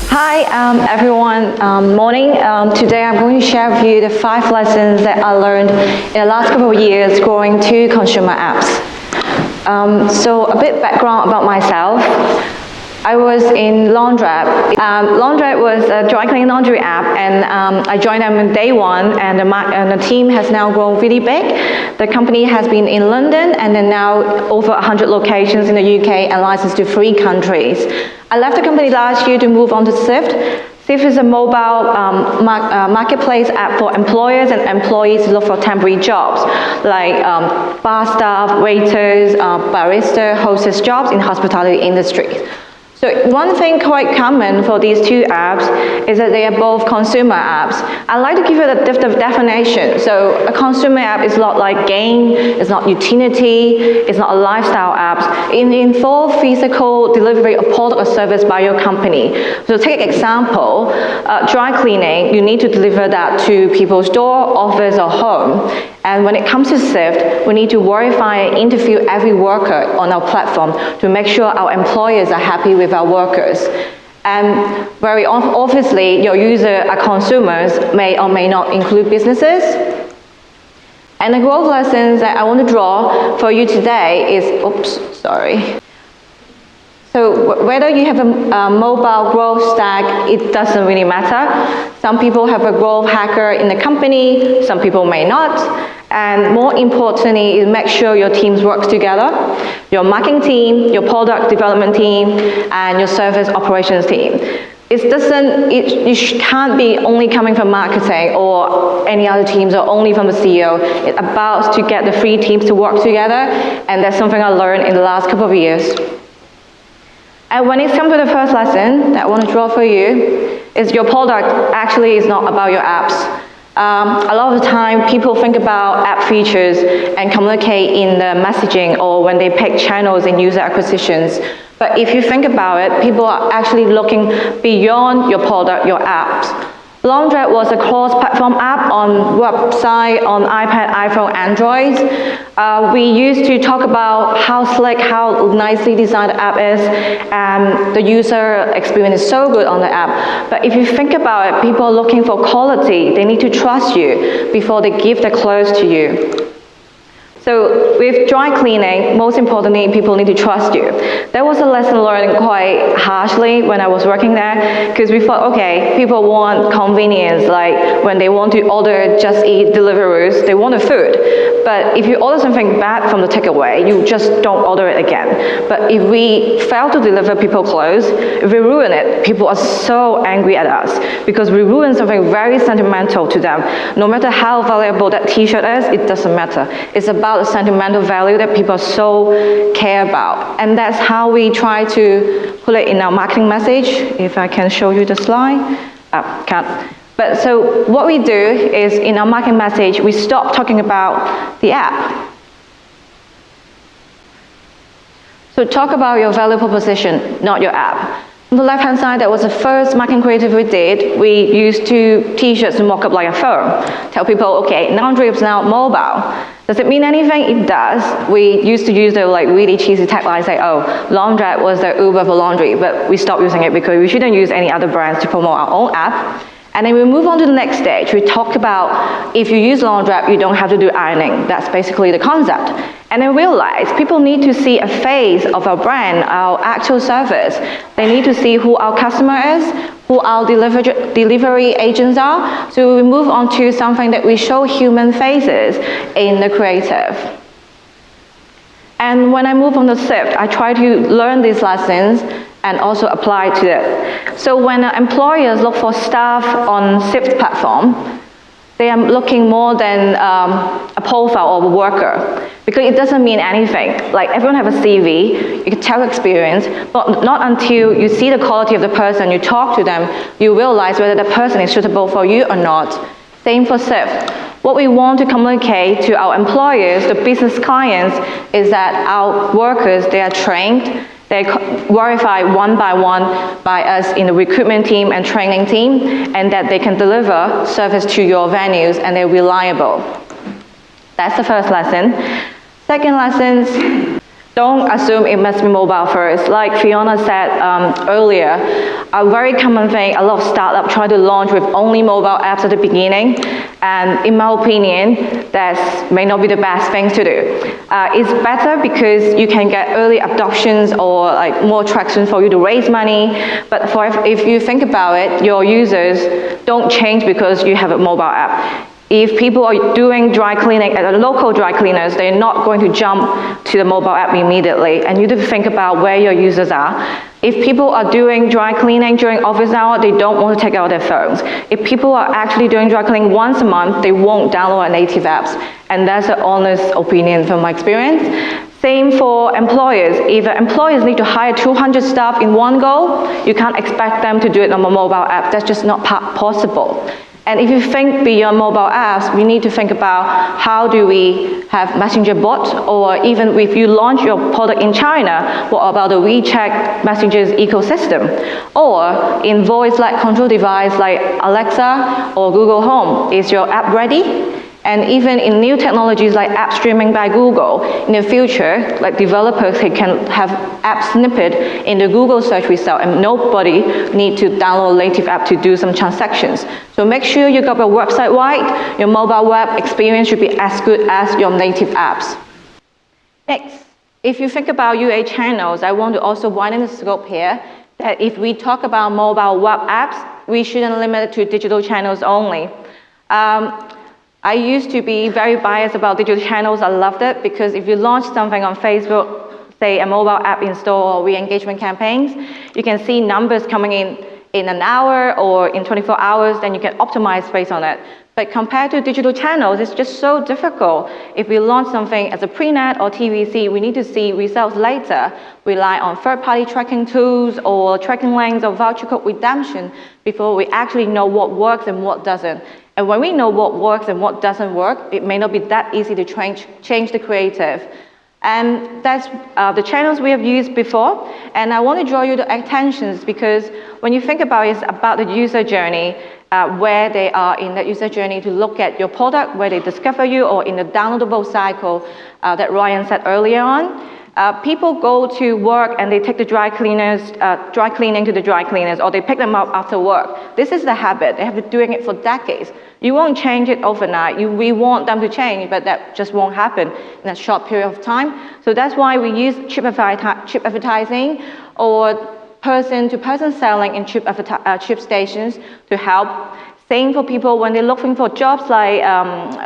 Hi everyone, morning. Today I'm going to share with you the 5 lessons that I learned in the last couple of years growing 2 consumer apps. So a bit background about myself. I was in Laundrette. Laundrette was a dry cleaning laundry app, and I joined them on day 1, and the team has now grown really big. The company has been in London and then now over 100 locations in the UK and licensed to 3 countries. I left the company last year to move on to Sift. Sift is a mobile marketplace app for employers and employees to look for temporary jobs, like bar staff, waiters, barista, hostess jobs in hospitality industry. So one thing quite common for these 2 apps is that they are both consumer apps. I like to give it a different definition. So a consumer app is not like game, it's not utility, it's not a lifestyle app. It involves physical delivery of product or service by your company. So take an example, dry cleaning, you need to deliver that to people's door, office, or home. And when it comes to Sift, we need to verify and interview every worker on our platform to make sure our employers are happy with our workers. And very obviously, your users are consumers, may or may not include businesses. And the growth lessons that I want to draw for you today is, So whether you have a mobile growth stack, it doesn't really matter. Some people have a growth hacker in the company, some people may not. And more importantly, is make sure your teams work together. Your marketing team, your product development team, and your service operations team. It can't be only coming from marketing or any other teams or only from the CEO. It's about to get the 3 teams to work together, and that's something I learned in the last couple of years. And when it comes to the first lesson that I want to draw for you, is your product actually is not about your apps. A lot of the time, people think about app features and communicate in the messaging or when they pick channels in user acquisitions. But if you think about it, people are actually looking beyond your product, your apps. Laundrette was a cross-platform app on website, on iPad, iPhone, Android. We used to talk about how slick, how nicely designed the app is, and the user experience is so good on the app. But if you think about it, people are looking for quality. They need to trust you before they give their clothes to you. So with dry cleaning, most importantly, people need to trust you. That was a lesson learned quite harshly when I was working there, because we thought, okay, people want convenience, like when they want to order Just Eat deliveries, they want the food. But if you order something bad from the takeaway, you just don't order it again. But if we fail to deliver people clothes, if we ruin it, people are so angry at us, because we ruin something very sentimental to them. No matter how valuable that t-shirt is, it doesn't matter. It's about the sentimental value that people so care about. And that's how we try to put it in our marketing message. If I can show you the slide. Can't. But so what we do is in our marketing message, we stop talking about the app. So talk about your value proposition, not your app. On the left-hand side, that was the first marketing creative we did. We used 2 t-shirts to mock up like a phone. Tell people, okay, laundry is now mobile. Does it mean anything? It does. We used to use the really cheesy taglines like, oh, Laundrette was the Uber for laundry, but we stopped using it because we shouldn't use any other brands to promote our own app. And then we move on to the next stage. We talk about if you use Laundrette, you don't have to do ironing. That's basically the concept. And then realize people need to see a face of our brand, our actual service. They need to see who our customer is, who our delivery agents are. So we move on to something that we show human faces in the creative. And when I move on to Sift, I try to learn these lessons and also apply to it. So when employers look for staff on Sift platform, they are looking more than a profile of a worker, because it doesn't mean anything. Like everyone have a CV, you can tell experience, but not until you see the quality of the person, you talk to them, you realize whether the person is suitable for you or not. Same for Sift. What we want to communicate to our employers, the business clients, is that our workers, they are trained, they verify one by one by us in the recruitment team and training team, and that they can deliver service to your venues and they're reliable. That's the first lesson. Second lesson, don't assume it must be mobile first. Like Fiona said earlier, a very common thing, a lot of startups try to launch with only mobile apps at the beginning, and in my opinion, that may not be the best thing to do. It's better because you can get early adoptions or like more traction for you to raise money, but if you think about it, your users don't change because you have a mobile app. If people are doing dry cleaning at a local dry cleaners, they're not going to jump to the mobile app immediately. And you need to think about where your users are. If people are doing dry cleaning during office hours, they don't want to take out their phones. If people are actually doing dry cleaning once a month, they won't download native apps. And that's an honest opinion from my experience. Same for employers. If employers need to hire 200 staff in one go, you can't expect them to do it on a mobile app. That's just not possible. And if you think beyond mobile apps, we need to think about how do we have messenger bots, or even if you launch your product in China, what about the WeChat messages ecosystem? Or in voice-like control device like Alexa or Google Home, is your app ready? And even in new technologies like app streaming by Google, in the future, like developers can have app snippet in the Google search result, and nobody need to download a native app to do some transactions. So make sure you got your website right. Your mobile web experience should be as good as your native apps. Next, if you think about UA channels, I want to also widen the scope here, that if we talk about mobile web apps, we shouldn't limit it to digital channels only. I used to be very biased about digital channels. I loved it because if you launch something on Facebook, say a mobile app install or re-engagement campaigns, you can see numbers coming in an hour or in 24 hours, then you can optimize based on it. But compared to digital channels, it's just so difficult. If we launch something as a pre-net or TVC, we need to see results later, rely on third-party tracking tools or tracking links or voucher code redemption before we actually know what works and what doesn't. And when we know what works and what doesn't work, it may not be that easy to change the creative. And that's the channels we have used before. And I want to draw you to attention because when you think about it, it's about the user journey, where they are in that user journey to look at your product, where they discover you, or in the downloadable cycle that Ryan said earlier on. People go to work and they take the dry cleaning to the dry cleaners, or they pick them up after work. This is the habit. They have been doing it for decades. You won't change it overnight. We want them to change, but that just won't happen in a short period of time. So that's why we use chip advertising or person-to-person selling in chip stations to help. Same for people when they're looking for jobs like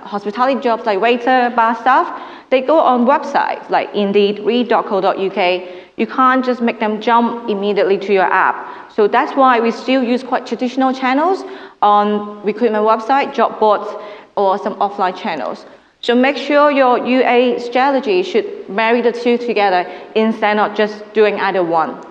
hospitality jobs like waiter, bar staff. They go on websites like Indeed, read.co.uk. You can't just make them jump immediately to your app. So that's why we still use quite traditional channels on recruitment website, job boards, or some offline channels. So make sure your UA strategy should marry the two together instead of just doing either one.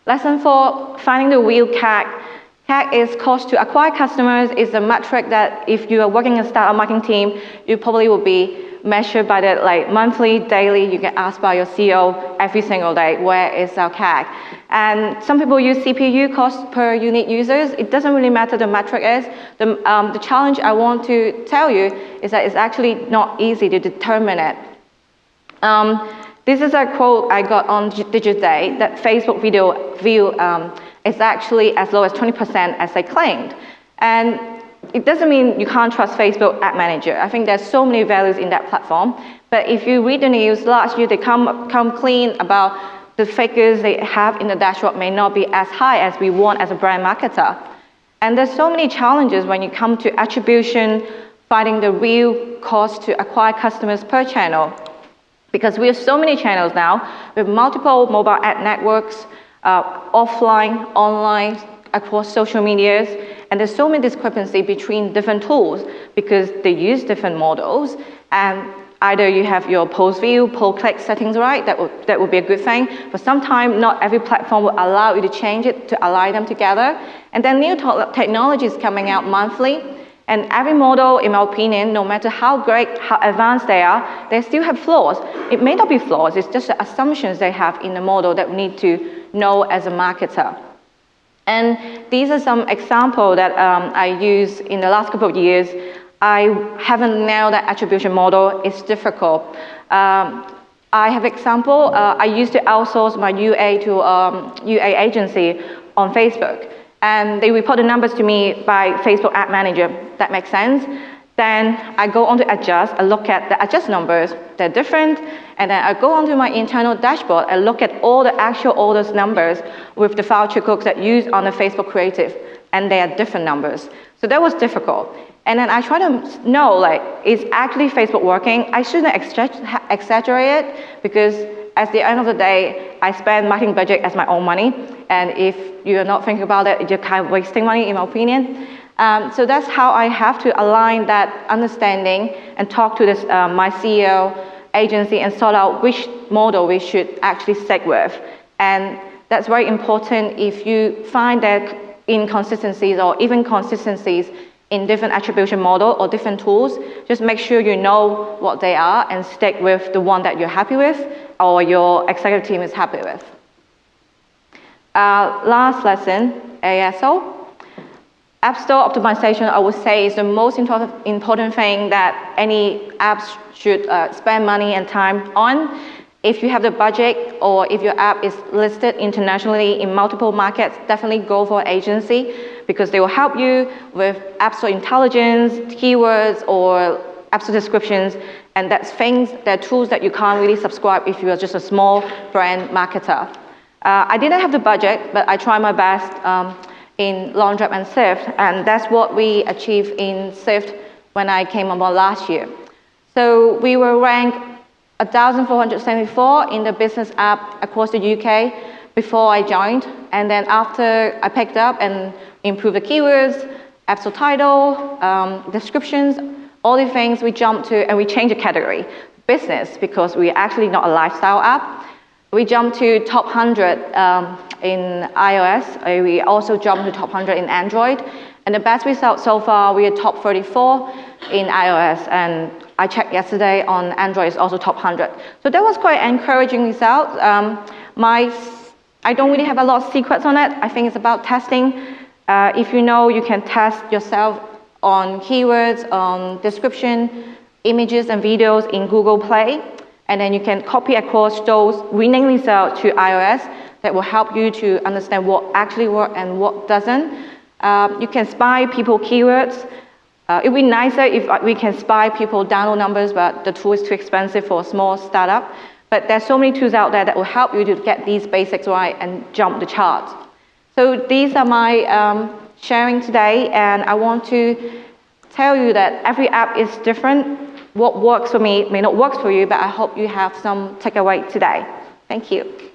Lesson 4, finding the real CAC. CAC is cost to acquire customers. It's a metric that if you are working in a startup marketing team, you probably will be measured by the monthly, daily. You get asked by your CEO every single day, where is our CAC? And some people use CPU, cost per unique users. It doesn't really matter the metric is. The challenge I want to tell you is that it's actually not easy to determine it. This is a quote I got on Digiday, that Facebook video view is actually as low as 20% as they claimed. And it doesn't mean you can't trust Facebook Ad Manager. I think there's so many values in that platform. But if you read the news, last year they come clean about the figures they have in the dashboard may not be as high as we want as a brand marketer. And there's so many challenges when you come to attribution, finding the real cost to acquire customers per channel. Because we have so many channels now with multiple mobile ad networks, offline, online, across social medias, and there's so many discrepancy between different tools because they use different models, and either you have your post view, post click settings right, that would be a good thing, but sometimes not every platform will allow you to change it to align them together, and then new technologies coming out monthly. And every model, in my opinion, no matter how great, how advanced they are, they still have flaws. It may not be flaws, it's just the assumptions they have in the model that we need to know as a marketer. And these are some examples that I used in the last couple of years. I haven't nailed that attribution model. It's difficult. I have example, I used to outsource my UA to UA agency on Facebook, and they report the numbers to me by Facebook Ad Manager. That makes sense. Then I go on to adjust, I look at the adjust numbers, they're different, and then I go onto my internal dashboard and look at all the actual orders numbers with the voucher codes that used on the Facebook creative, and they are different numbers. So that was difficult. And then I try to know, like, is actually Facebook working? I shouldn't exaggerate it, because at the end of the day, I spend marketing budget as my own money, and if you're not thinking about it, you're kind of wasting money, in my opinion. So that's how I have to align that understanding and talk to this, my CEO agency and sort out which model we should actually stick with. And that's very important. If you find that inconsistencies or even consistencies in different attribution model or different tools, just make sure you know what they are and stick with the one that you're happy with or your executive team is happy with. Last lesson, ASO. App Store optimization, I would say, is the most important thing that any apps should spend money and time on. If you have the budget or if your app is listed internationally in multiple markets, definitely go for an agency, because they will help you with App Store intelligence, keywords, or App Store descriptions, and that's things, they're tools that you can't really subscribe if you are just a small brand marketer. I didn't have the budget, but I tried my best in Laundrap and Sift, and that's what we achieved in Sift when I came on board last year. So we were ranked 1,474 in the business app across the UK before I joined, and then after I picked up and improved the keywords, App Store title, descriptions, all the things we jumped to, and we changed the category, business, because we're actually not a lifestyle app. We jumped to top 100 in iOS. We also jumped to top 100 in Android. And the best result so far, we are top 34 in iOS. And I checked yesterday on Android, it's also top 100. So that was quite an encouraging result. I don't really have a lot of secrets on it. I think it's about testing. If you know, you can test yourself on keywords, on description, images and videos in Google Play. And then you can copy across those winning results to iOS that will help you to understand what actually works and what doesn't. You can spy people keywords. It would be nicer if we can spy people download numbers, but the tool is too expensive for a small startup. But there's so many tools out there that will help you to get these basics right and jump the chart. So these are my sharing today, and I want to tell you that every app is different. What works for me may not work for you, but I hope you have some takeaway today. Thank you.